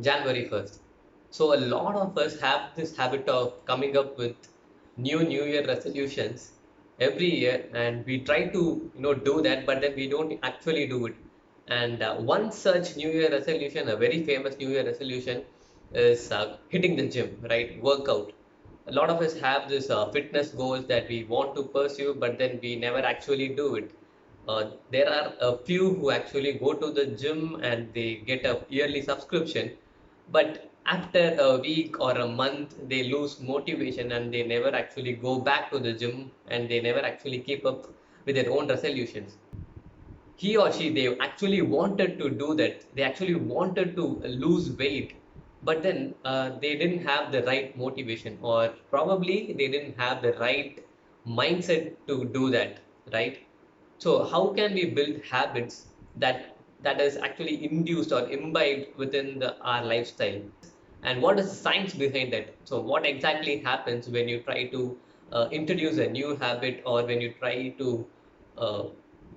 January 1st. So a lot of us have this habit of coming up with New Year resolutions every year, and we try to do that, but then we don't actually do it. And one such New Year resolution, a very famous New Year resolution, is hitting the gym, right? Workout. A lot of us have this fitness goals that we want to pursue, but then we never actually do it. There are a few who actually go to the gym and they get a yearly subscription, but after a week or a month they lose motivation and they never actually go back to the gym, and they never actually keep up with their own resolutions. He or she, they actually wanted to do that, they actually wanted to lose weight, but then they didn't have the right motivation, or probably they didn't have the right mindset to do that, right? So how can we build habits that is actually induced or imbibed within our lifestyle? And what is the science behind that? So what exactly happens when you try to introduce a new habit, or when you try to uh,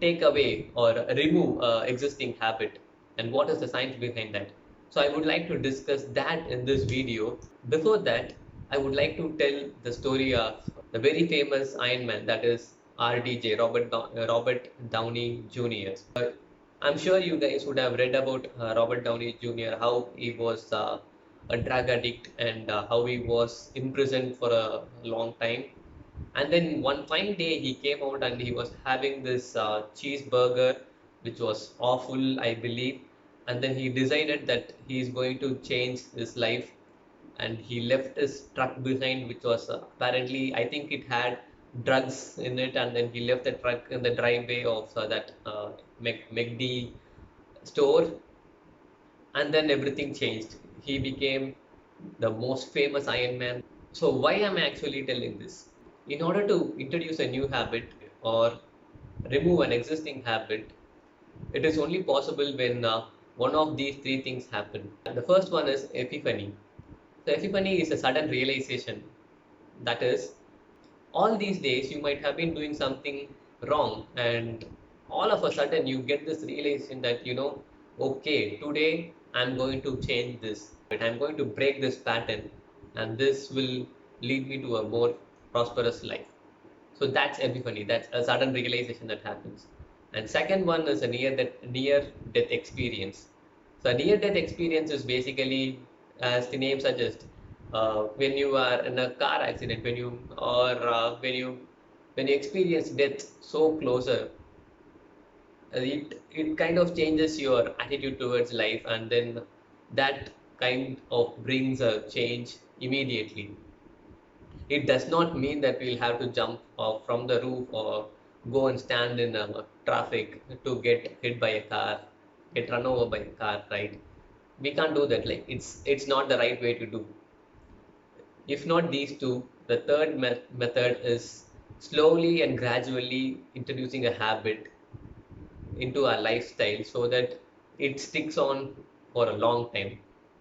take away or remove existing habit, and what is the science behind that? So I would like to discuss that in this video. Before that, I would like to tell the story of the very famous Iron Man, that is RDJ, Robert Downey Jr. I'm sure you guys would have read about Robert Downey Jr., how he was a drug addict, and how he was imprisoned for a long time. And then one fine day he came out and he was having this cheeseburger, which was awful, I believe. And then he decided that he is going to change his life, and he left his truck behind, which was apparently, I think it had drugs in it, and then he left the truck in the driveway of that McD store, and then everything changed. He became the most famous Iron Man. So why am I actually telling this? In order to introduce a new habit or remove an existing habit, it is only possible when one of these three things happen. The first one is epiphany. So epiphany is a sudden realization. That is, all these days you might have been doing something wrong, and all of a sudden you get this realization that, okay, today I'm going to change this. I'm going to break this pattern, and this will lead me to a more prosperous life. So that's epiphany. That's a sudden realization that happens. And second one is a near death experience. So near death experience is basically, as the name suggests, when you are in a car accident, when you experience death so closer, it kind of changes your attitude towards life, and then that kind of brings a change immediately. It does not mean that we'll have to jump off from the roof or go and stand in traffic to get hit by a car, get run over by a car, right? We can't do that. Like, it's not the right way to do. If not these two, the third method is slowly and gradually introducing a habit into our lifestyle so that it sticks on for a long time,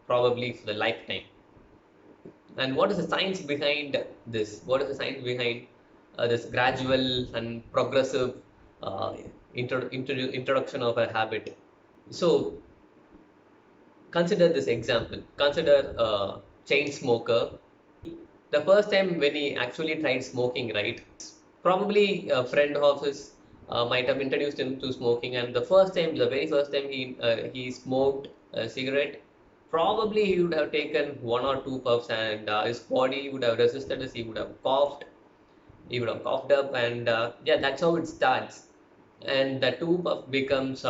probably for the lifetime. And what is the science behind this? What is the science behind this gradual and progressive introduction of a habit? So consider this example. Consider a chain smoker. The first time when he actually tried smoking, right? Probably a friend of his might have introduced him to smoking, and the very first time he smoked a cigarette, probably he would have taken one or two puffs, and his body would have resisted this. He would have coughed up, and yeah, that's how it starts. And the two puff becomes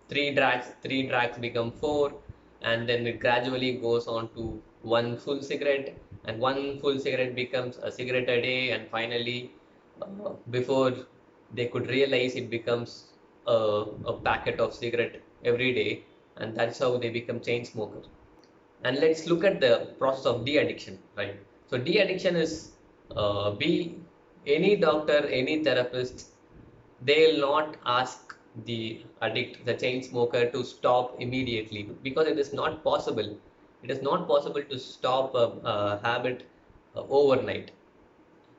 three drags become four, and then it gradually goes on to one full cigarette, and one full cigarette becomes a cigarette a day, and finally, before they could realize, it becomes a packet of cigarette every day, and that's how they become chain smokers. And let's look at the process of de-addiction, right? So de-addiction is, be any doctor, any therapist, they'll not ask the chain smoker to stop immediately, because it is not possible. It is not possible to stop a habit overnight.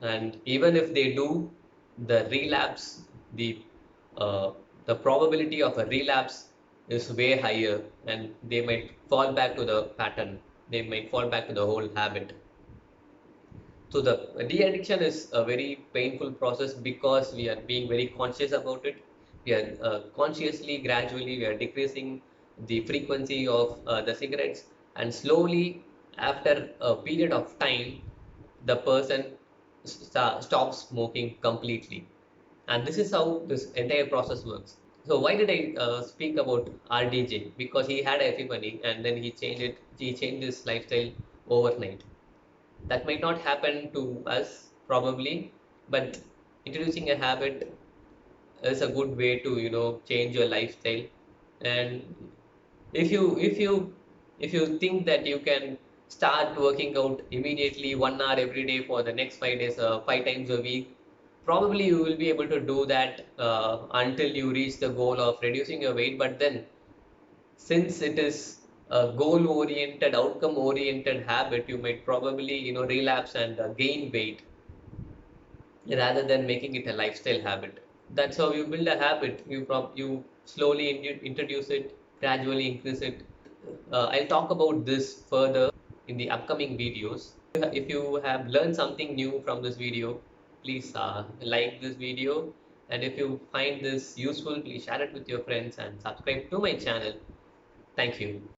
And even if they do, the relapse, the uh, the probability of a relapse is way higher, and they might fall back to the pattern. They might fall back to the whole habit. So the de-addiction is a very painful process because we are being very conscious about it. We are consciously, gradually, we are decreasing the frequency of the cigarettes, and slowly, after a period of time, the person stops smoking completely. And this is how this entire process works. So why did I speak about RDJ? Because he had epiphany, and then he changed it. He changed his lifestyle overnight. That might not happen to us probably, but introducing a habit is a good way to change your lifestyle. And if you if you think that you can start working out immediately 1 hour every day for the next 5 days, 5 times a week, probably you will be able to do that until you reach the goal of reducing your weight. But then, since it is a goal oriented, outcome oriented habit, you might probably relapse and gain weight rather than making it a lifestyle habit. That's how you build a habit. You slowly introduce it, gradually increase it. I'll talk about this further in the upcoming videos. If you have learned something new from this video, please like this video, and if you find this useful, please share it with your friends and subscribe to my channel. Thank you.